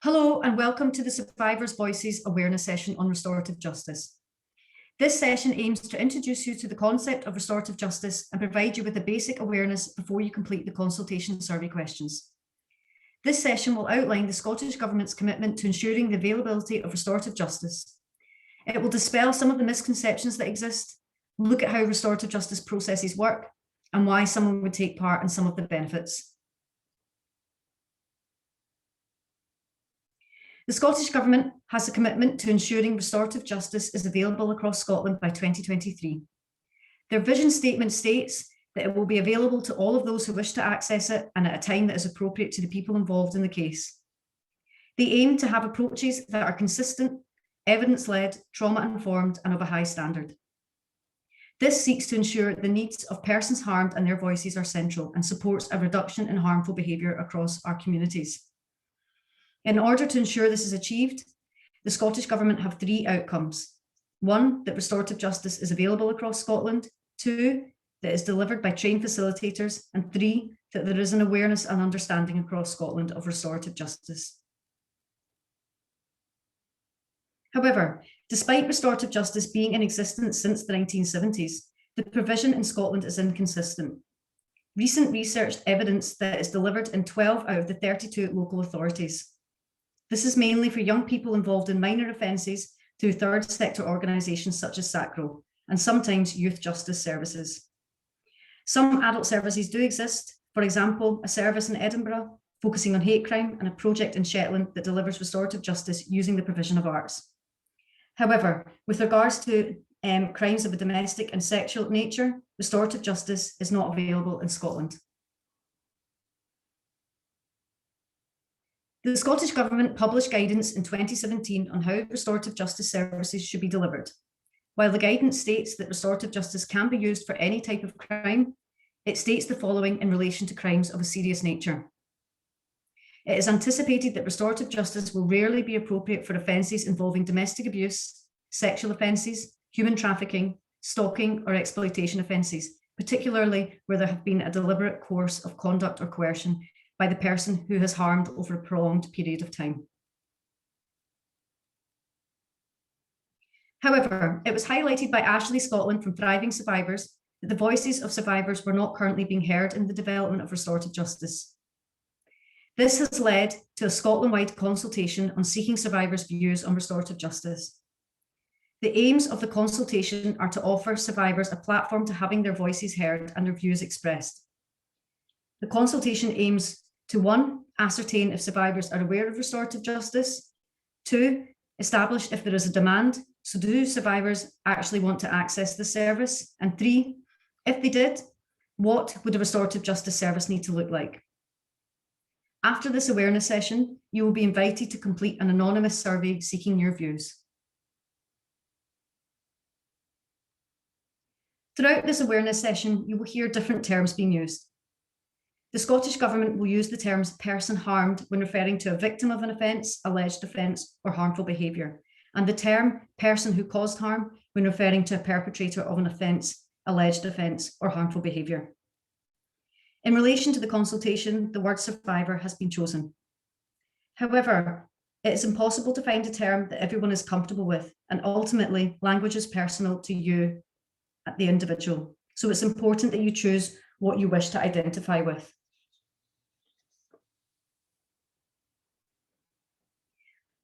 Hello and welcome to the Survivors Voices Awareness Session on Restorative Justice. This session aims to introduce you to the concept of restorative justice and provide you with a basic awareness before you complete the consultation survey questions. This session will outline the Scottish Government's commitment to ensuring the availability of restorative justice. It will dispel some of the misconceptions that exist, look at how restorative justice processes work, and why someone would take part in some of the benefits. The Scottish Government has a commitment to ensuring restorative justice is available across Scotland by 2023. Their vision statement states that it will be available to all of those who wish to access it and at a time that is appropriate to the people involved in the case. They aim to have approaches that are consistent, evidence-led, trauma-informed, and of a high standard. This seeks to ensure the needs of persons harmed and their voices are central and supports a reduction in harmful behaviour across our communities. In order to ensure this is achieved, the Scottish Government have three outcomes. One, that restorative justice is available across Scotland. Two, that it's delivered by trained facilitators. And three, that there is an awareness and understanding across Scotland of restorative justice. However, despite restorative justice being in existence since the 1970s, the provision in Scotland is inconsistent. Recent research evidence that it's delivered in 12 out of the 32 local authorities. This is mainly for young people involved in minor offences through third sector organisations such as SACRO, and sometimes youth justice services. Some adult services do exist, for example, a service in Edinburgh focusing on hate crime and a project in Shetland that delivers restorative justice using the provision of arts. However, with regards to crimes of a domestic and sexual nature, restorative justice is not available in Scotland. The Scottish Government published guidance in 2017 on how restorative justice services should be delivered. While the guidance states that restorative justice can be used for any type of crime, it states the following in relation to crimes of a serious nature. It is anticipated that restorative justice will rarely be appropriate for offences involving domestic abuse, sexual offences, human trafficking, stalking or exploitation offences, particularly where there have been a deliberate course of conduct or coercion by the person who has harmed over a prolonged period of time. However, it was highlighted by Ashley Scotland from Thriving Survivors that the voices of survivors were not currently being heard in the development of restorative justice. This has led to a Scotland-wide consultation on seeking survivors' views on restorative justice. The aims of the consultation are to offer survivors a platform to having their voices heard and their views expressed. The consultation aims to 1, ascertain if survivors are aware of restorative justice. 2, establish if there is a demand. So do survivors actually want to access the service? And 3, if they did, what would a restorative justice service need to look like? After this awareness session, you will be invited to complete an anonymous survey seeking your views. Throughout this awareness session, you will hear different terms being used. The Scottish Government will use the terms person harmed when referring to a victim of an offence, alleged offence, or harmful behaviour, and the term person who caused harm when referring to a perpetrator of an offence, alleged offence, or harmful behaviour. In relation to the consultation, the word survivor has been chosen. However, it is impossible to find a term that everyone is comfortable with, and ultimately, language is personal to you, the individual. So it's important that you choose what you wish to identify with.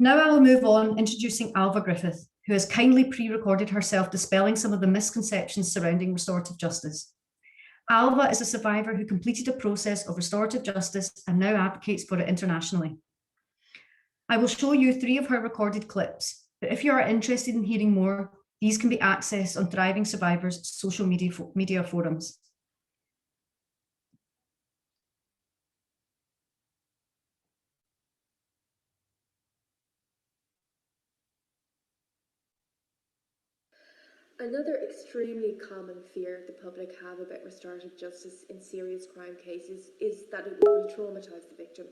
Now I will move on introducing Alva Griffith, who has kindly pre-recorded herself dispelling some of the misconceptions surrounding restorative justice. Alva is a survivor who completed a process of restorative justice and now advocates for it internationally. I will show you 3 of her recorded clips, but if you are interested in hearing more, these can be accessed on Thriving Survivors' social media forums. Another extremely common fear the public have about restorative justice in serious crime cases is that it will re-traumatise the victim.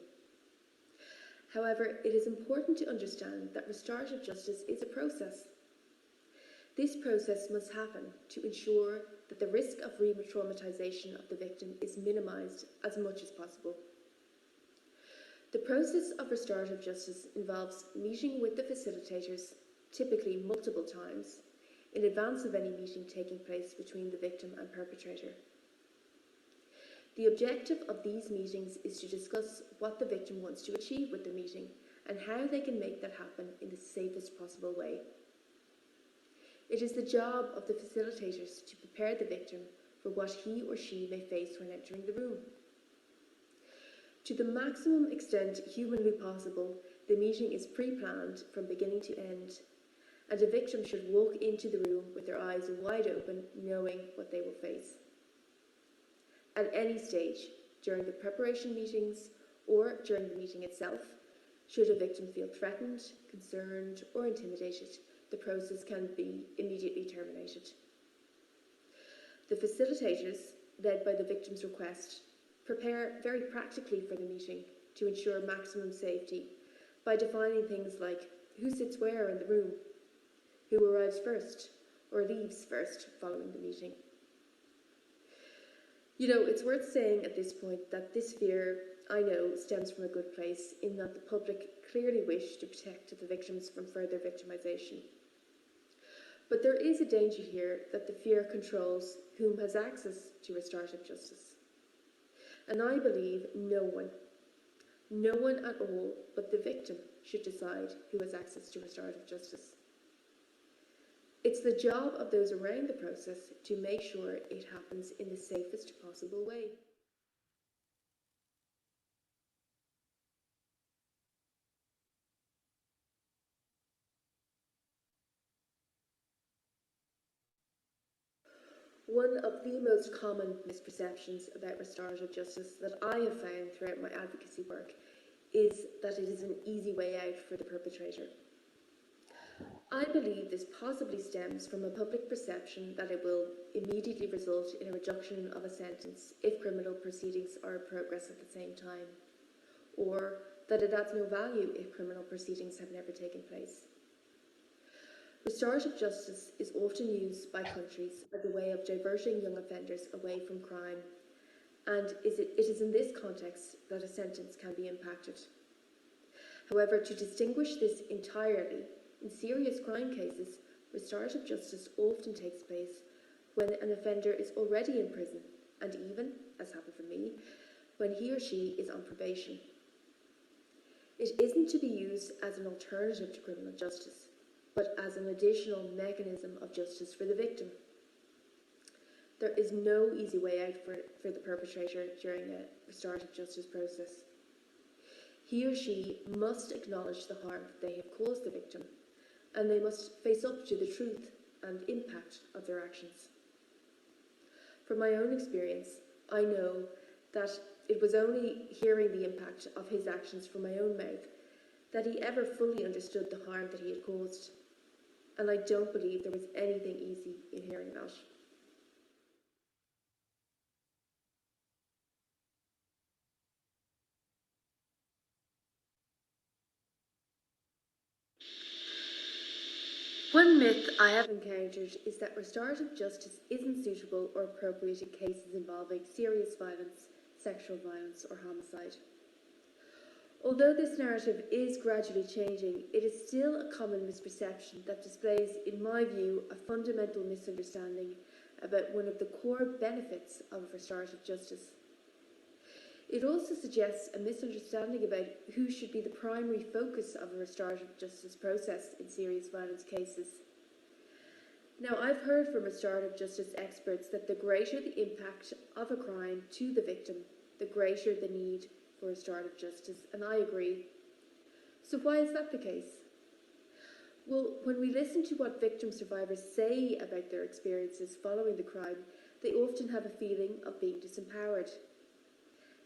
However, it is important to understand that restorative justice is a process. This process must happen to ensure that the risk of re-traumatisation of the victim is minimised as much as possible. The process of restorative justice involves meeting with the facilitators, typically multiple times, in advance of any meeting taking place between the victim and perpetrator. The objective of these meetings is to discuss what the victim wants to achieve with the meeting and how they can make that happen in the safest possible way. It is the job of the facilitators to prepare the victim for what he or she may face when entering the room. To the maximum extent humanly possible, the meeting is pre-planned from beginning to end, and a victim should walk into the room with their eyes wide open, knowing what they will face. At any stage, during the preparation meetings or during the meeting itself, should a victim feel threatened, concerned, or intimidated, the process can be immediately terminated. The facilitators, led by the victim's request, prepare very practically for the meeting to ensure maximum safety by defining things like who sits where in the room, who arrives first or leaves first following the meeting. You know, it's worth saying at this point that this fear, I know, stems from a good place in that the public clearly wish to protect the victims from further victimisation. But there is a danger here that the fear controls whom has access to restorative justice. And I believe no one at all but the victim should decide who has access to restorative justice. It's the job of those around the process to make sure it happens in the safest possible way. One of the most common misperceptions about restorative justice that I have found throughout my advocacy work is that it is an easy way out for the perpetrator. I believe this possibly stems from a public perception that it will immediately result in a reduction of a sentence if criminal proceedings are in progress at the same time, or that it adds no value if criminal proceedings have never taken place. Restorative justice is often used by countries as a way of diverting young offenders away from crime, and it is in this context that a sentence can be impacted. However, to distinguish this entirely, in serious crime cases, restorative justice often takes place when an offender is already in prison, and even, as happened for me, when he or she is on probation. It isn't to be used as an alternative to criminal justice, but as an additional mechanism of justice for the victim. There is no easy way out for the perpetrator during a restorative justice process. He or she must acknowledge the harm that they have caused the victim, and they must face up to the truth and impact of their actions. From my own experience, I know that it was only hearing the impact of his actions from my own mouth that he ever fully understood the harm that he had caused, and I don't believe there was anything easy in hearing that. One myth I have encountered is that restorative justice isn't suitable or appropriate in cases involving serious violence, sexual violence, or homicide. Although this narrative is gradually changing, it is still a common misperception that displays, in my view, a fundamental misunderstanding about one of the core benefits of restorative justice. It also suggests a misunderstanding about who should be the primary focus of a restorative justice process in serious violence cases. Now, I've heard from restorative justice experts that the greater the impact of a crime to the victim, the greater the need for restorative justice, and I agree. So why is that the case? Well, when we listen to what victim survivors say about their experiences following the crime, they often have a feeling of being disempowered.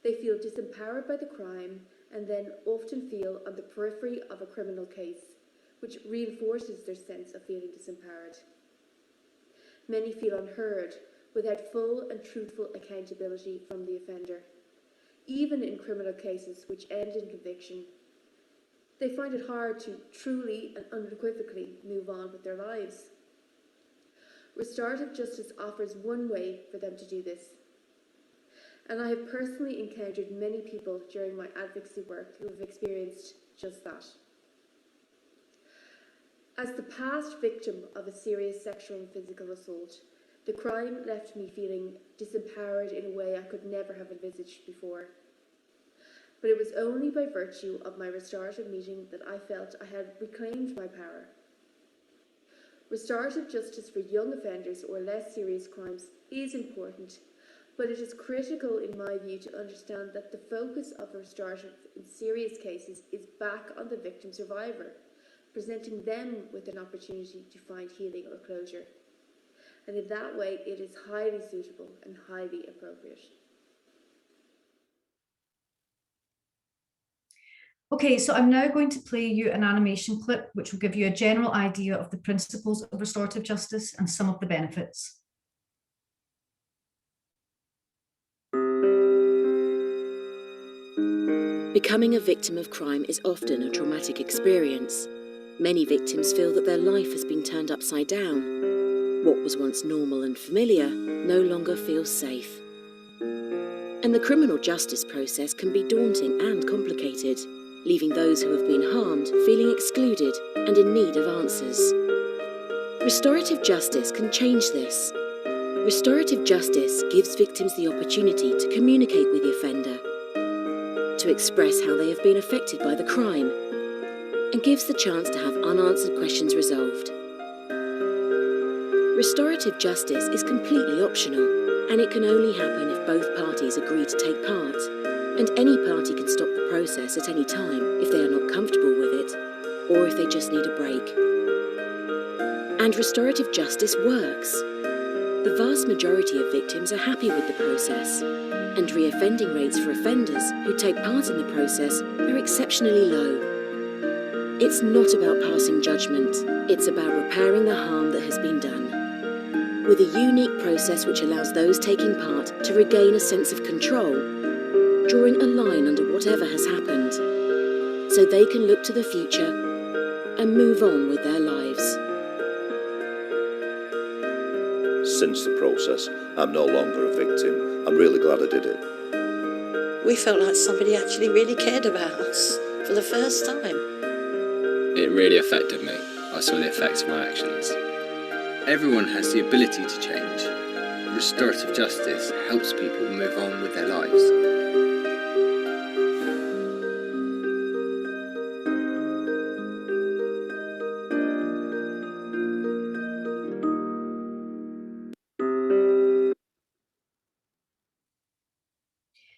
They feel disempowered by the crime and then often feel on the periphery of a criminal case, which reinforces their sense of feeling disempowered. Many feel unheard, without full and truthful accountability from the offender. Even in criminal cases which end in conviction, they find it hard to truly and unequivocally move on with their lives. Restorative justice offers one way for them to do this. and I have personally encountered many people during my advocacy work who have experienced just that. As the past victim of a serious sexual and physical assault, the crime left me feeling disempowered in a way I could never have envisaged before. But it was only by virtue of my restorative meeting that I felt I had reclaimed my power. Restorative justice for young offenders or less serious crimes is important, but it is critical in my view to understand that the focus of restorative in serious cases is back on the victim survivor, presenting them with an opportunity to find healing or closure. And in that way, it is highly suitable and highly appropriate. Okay, so I'm now going to play you an animation clip which will give you a general idea of the principles of restorative justice and some of the benefits. Becoming a victim of crime is often a traumatic experience. Many victims feel that their life has been turned upside down. What was once normal and familiar no longer feels safe. And the criminal justice process can be daunting and complicated, leaving those who have been harmed feeling excluded and in need of answers. Restorative justice can change this. Restorative justice gives victims the opportunity to communicate with the offender, to express how they have been affected by the crime, and gives the chance to have unanswered questions resolved. Restorative justice is completely optional, and it can only happen if both parties agree to take part, and any party can stop the process at any time if they are not comfortable with it, or if they just need a break. And restorative justice works. The vast majority of victims are happy with the process, and reoffending rates for offenders who take part in the process are exceptionally low. It's not about passing judgment, it's about repairing the harm that has been done. With a unique process which allows those taking part to regain a sense of control, drawing a line under whatever has happened, so they can look to the future and move on with their lives. Since the process, I'm no longer a victim. I'm really glad I did it. We felt like somebody actually really cared about us for the first time. It really affected me. I saw the effects of my actions. Everyone has the ability to change. Restorative justice helps people move on with their lives.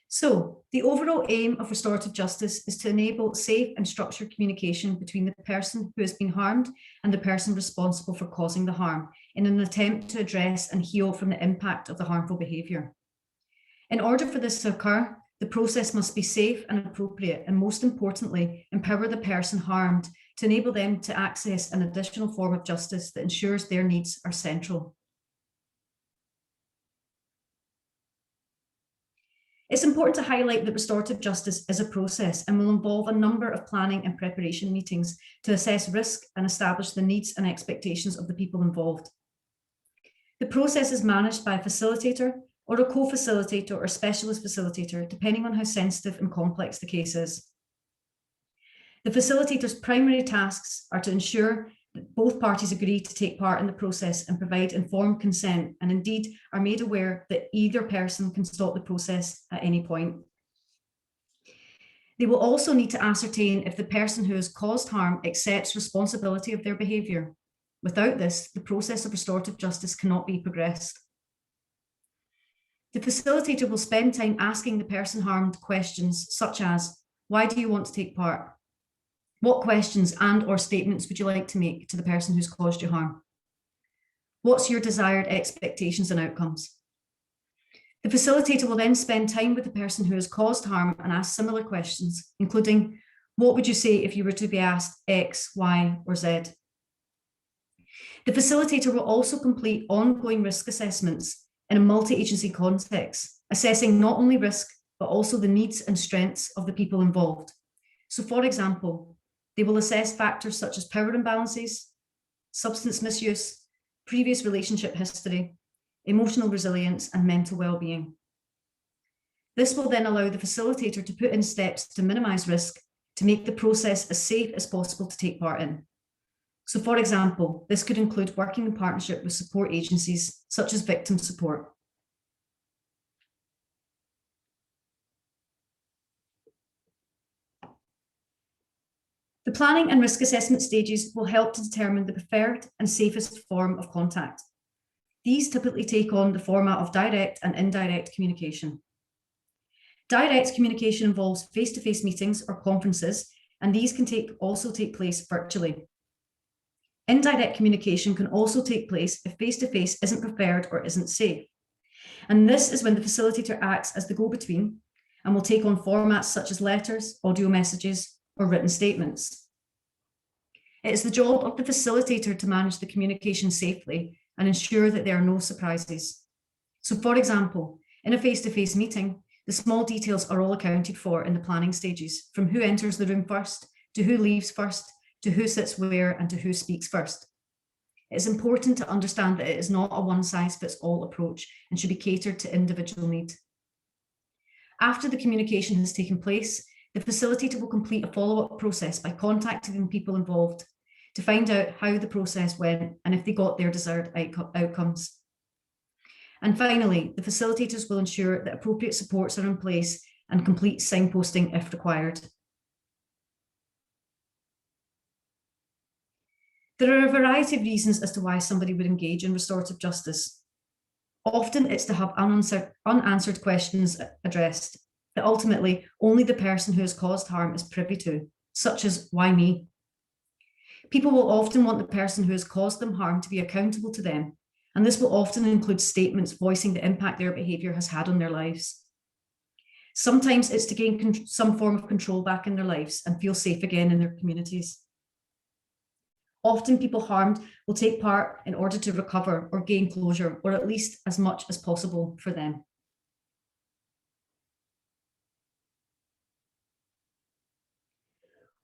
So, the overall aim of restorative justice is to enable safe and structured communication between the person who has been harmed and the person responsible for causing the harm in an attempt to address and heal from the impact of the harmful behaviour. In order for this to occur, the process must be safe and appropriate, and most importantly, empower the person harmed to enable them to access an additional form of justice that ensures their needs are central. It's important to highlight that restorative justice is a process and will involve a number of planning and preparation meetings to assess risk and establish the needs and expectations of the people involved. The process is managed by a facilitator or a co-facilitator or specialist facilitator, depending on how sensitive and complex the case is. The facilitator's primary tasks are to ensure that both parties agree to take part in the process and provide informed consent, and indeed are made aware that either person can stop the process at any point. They will also need to ascertain if the person who has caused harm accepts responsibility of their behaviour. Without this, the process of restorative justice cannot be progressed. The facilitator will spend time asking the person harmed questions such as, why do you want to take part? What questions and/or statements would you like to make to the person who's caused you harm? What's your desired expectations and outcomes? The facilitator will then spend time with the person who has caused harm and ask similar questions, including, what would you say if you were to be asked X, Y, or Z? The facilitator will also complete ongoing risk assessments in a multi-agency context, assessing not only risk, but also the needs and strengths of the people involved. So for example, they will assess factors such as power imbalances, substance misuse, previous relationship history, emotional resilience, and mental well-being. This will then allow the facilitator to put in steps to minimise risk to make the process as safe as possible to take part in. So, for example, this could include working in partnership with support agencies such as victim support. The planning and risk assessment stages will help to determine the preferred and safest form of contact. These typically take on the format of direct and indirect communication. Direct communication involves face-to-face meetings or conferences, and these can also take place virtually. Indirect communication can also take place if face-to-face isn't preferred or isn't safe. And this is when the facilitator acts as the go-between and will take on formats such as letters, audio messages, or written statements. It is the job of the facilitator to manage the communication safely and ensure that there are no surprises. So, for example, in a face-to-face meeting, the small details are all accounted for in the planning stages, from who enters the room first, to who leaves first, to who sits where, and to who speaks first. It is important to understand that it is not a one-size-fits-all approach and should be catered to individual need. After the communication has taken place, the facilitator will complete a follow-up process by contacting people involved to find out how the process went and if they got their desired outcomes. And finally, the facilitators will ensure that appropriate supports are in place and complete signposting if required. There are a variety of reasons as to why somebody would engage in restorative justice. Often it's to have unanswered questions addressed that ultimately only the person who has caused harm is privy to, such as, why me? People will often want the person who has caused them harm to be accountable to them, and this will often include statements voicing the impact their behaviour has had on their lives. Sometimes it's to gain some form of control back in their lives and feel safe again in their communities. Often people harmed will take part in order to recover or gain closure, or at least as much as possible for them.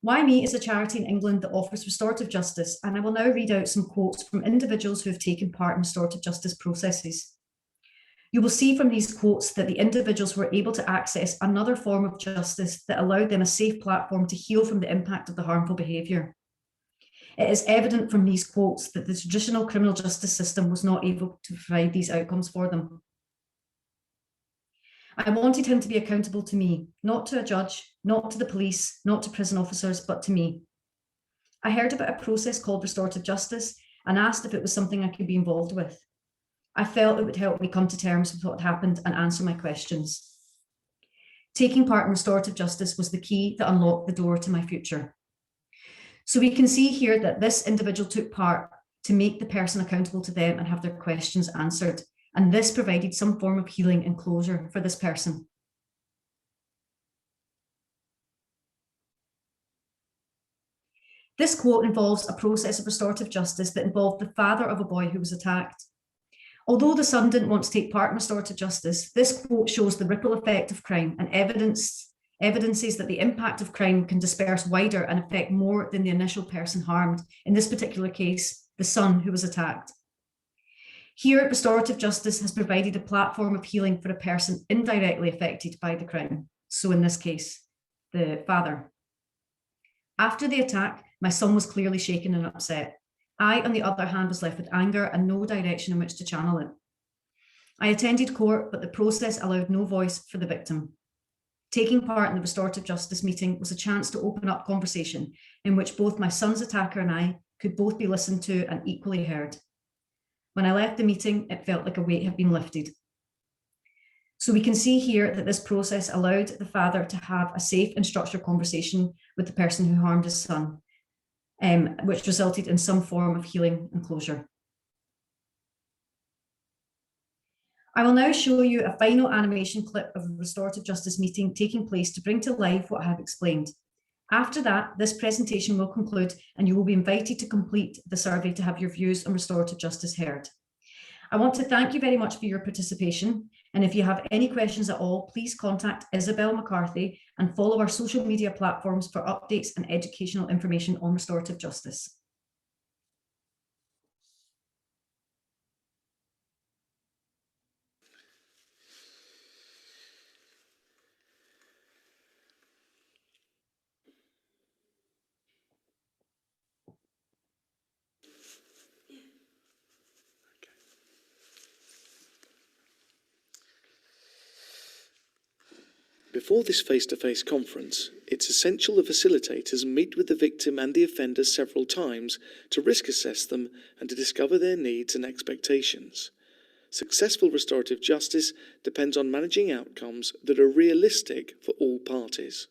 Why Me is a charity in England that offers restorative justice, and I will now read out some quotes from individuals who have taken part in restorative justice processes. You will see from these quotes that the individuals were able to access another form of justice that allowed them a safe platform to heal from the impact of the harmful behaviour. It is evident from these quotes that the traditional criminal justice system was not able to provide these outcomes for them. I wanted him to be accountable to me, not to a judge, not to the police, not to prison officers, but to me. I heard about a process called restorative justice and asked if it was something I could be involved with. I felt it would help me come to terms with what happened and answer my questions. Taking part in restorative justice was the key that unlocked the door to my future. So we can see here that this individual took part to make the person accountable to them and have their questions answered. And this provided some form of healing and closure for this person. This quote involves a process of restorative justice that involved the father of a boy who was attacked. Although the son didn't want to take part in restorative justice, this quote shows the ripple effect of crime and evidences that the impact of crime can disperse wider and affect more than the initial person harmed, in this particular case, the son who was attacked. Here, restorative justice has provided a platform of healing for a person indirectly affected by the crime. So in this case, the father. After the attack, my son was clearly shaken and upset. I, on the other hand, was left with anger and no direction in which to channel it. I attended court, but the process allowed no voice for the victim. Taking part in the restorative justice meeting was a chance to open up conversation in which both my son's attacker and I could both be listened to and equally heard. When I left the meeting, it felt like a weight had been lifted. So we can see here that this process allowed the father to have a safe and structured conversation with the person who harmed his son, which resulted in some form of healing and closure. I will now show you a final animation clip of a restorative justice meeting taking place to bring to life what I have explained. After that, this presentation will conclude and you will be invited to complete the survey to have your views on restorative justice heard. I want to thank you very much for your participation. And if you have any questions at all, please contact Isabel McCarthy and follow our social media platforms for updates and educational information on restorative justice. Before this face-to-face conference, it's essential the facilitators meet with the victim and the offender several times to risk assess them and to discover their needs and expectations. Successful restorative justice depends on managing outcomes that are realistic for all parties.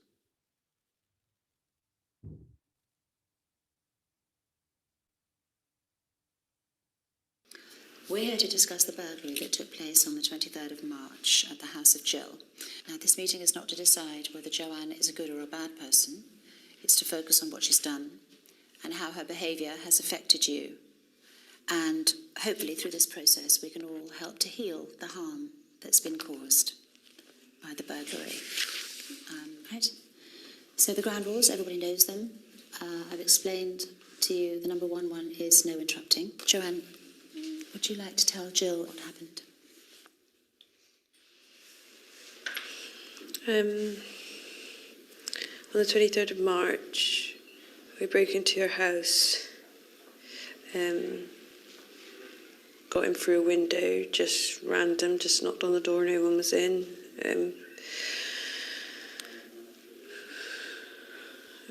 We're here to discuss the burglary that took place on the 23rd of March at the house of Jill. Now, this meeting is not to decide whether Joanne is a good or a bad person. It's to focus on what she's done and how her behaviour has affected you. And hopefully through this process we can all help to heal the harm that's been caused by the burglary. Right? So the ground rules, everybody knows them. I've explained to you the number one is no interrupting. Joanne, would you like to tell Jill what happened? On the 23rd of March, we broke into her house, got in through a window, just random, just knocked on the door, no one was in.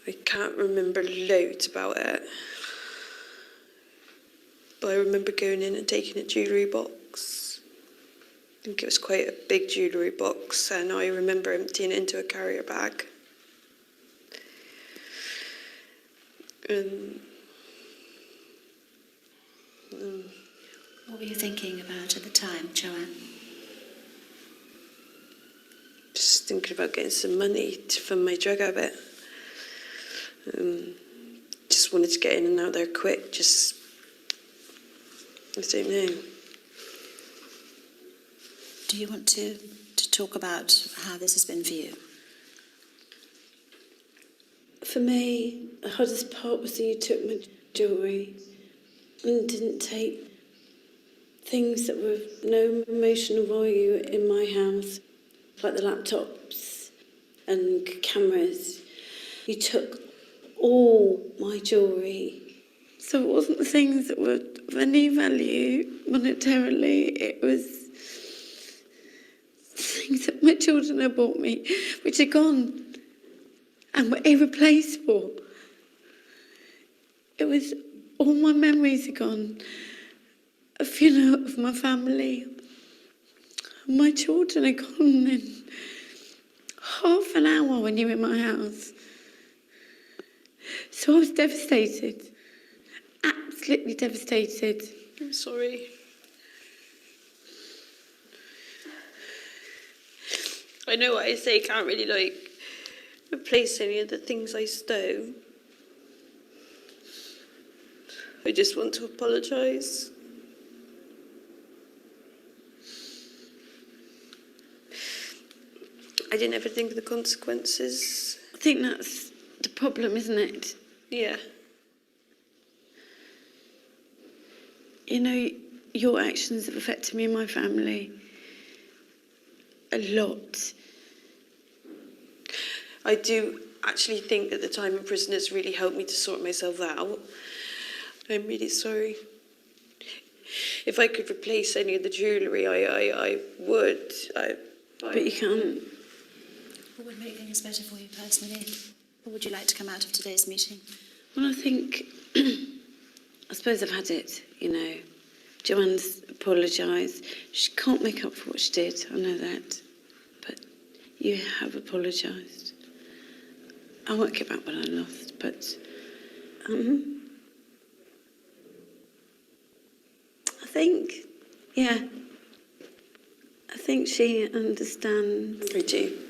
I can't remember loads about it. But I remember going in and taking a jewellery box. I think it was quite a big jewellery box, and I remember emptying it into a carrier bag. What were you thinking about at the time, Joanne? Just thinking about getting some money to fund my drug habit. Just wanted to get in and out there quick, I don't know. Do you want to talk about how this has been for you? For me, the hardest part was that you took my jewellery and didn't take things that were of no emotional value in my house, like the laptops and cameras. You took all my jewellery. So it wasn't the things that were of any value monetarily, it was things that my children had bought me, which are gone and were irreplaceable. It was all my memories are gone. A funeral of my family. My children are gone in half an hour when you were in my house. So I was devastated. Absolutely devastated. I'm sorry. I know what I say can't really, replace any of the things I stole. I just want to apologise. I didn't ever think of the consequences. I think that's the problem, isn't it? Yeah. You know, your actions have affected me and my family a lot. I do actually think that the time in prison has really helped me to sort myself out. I'm really sorry. If I could replace any of the jewellery, I would. But you can't. What would make things better for you personally? What would you like to come out of today's meeting? Well, I think, I suppose I've had it, you know. Joanne's apologised. She can't make up for what she did, I know that. But you have apologised. I won't get back what I lost, but I think, yeah, I think she understands. I do.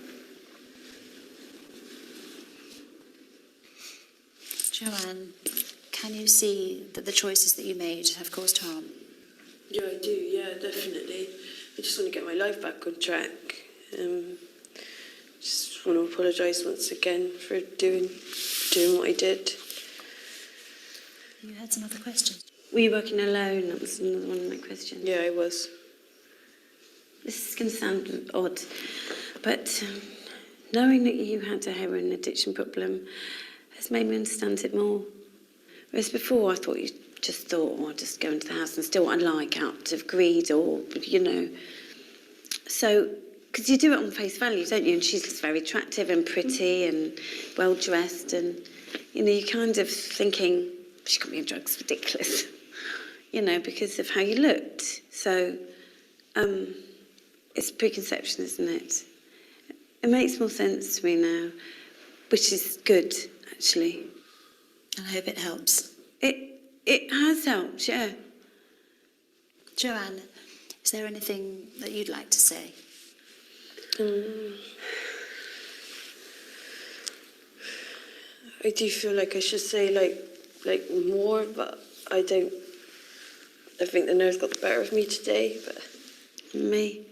Joanne, can you see that the choices that you made have caused harm? Yeah, I do, yeah, definitely. I just want to get my life back on track. Just want to apologise once again for doing what I did. You had some other questions? Were you working alone? That was another one of my questions. Yeah, I was. This is going to sound odd, but knowing that you had a heroin addiction problem has made me understand it more. Whereas before I thought you just thought, oh, I'll just go into the house and steal what I like out of greed or, you know. So because you do it on face value, don't you? And she's very attractive and pretty and well dressed, and you know, you're kind of thinking she got me on drugs, ridiculous, you know, because of how you looked. So it's preconception, isn't it? It makes more sense to me now, which is good, actually. I hope it helps. It has helped, yeah. Joanne, is there anything that you'd like to say? I do feel like I should say like more, but I don't. I think the nerves got the better of me today, but Me.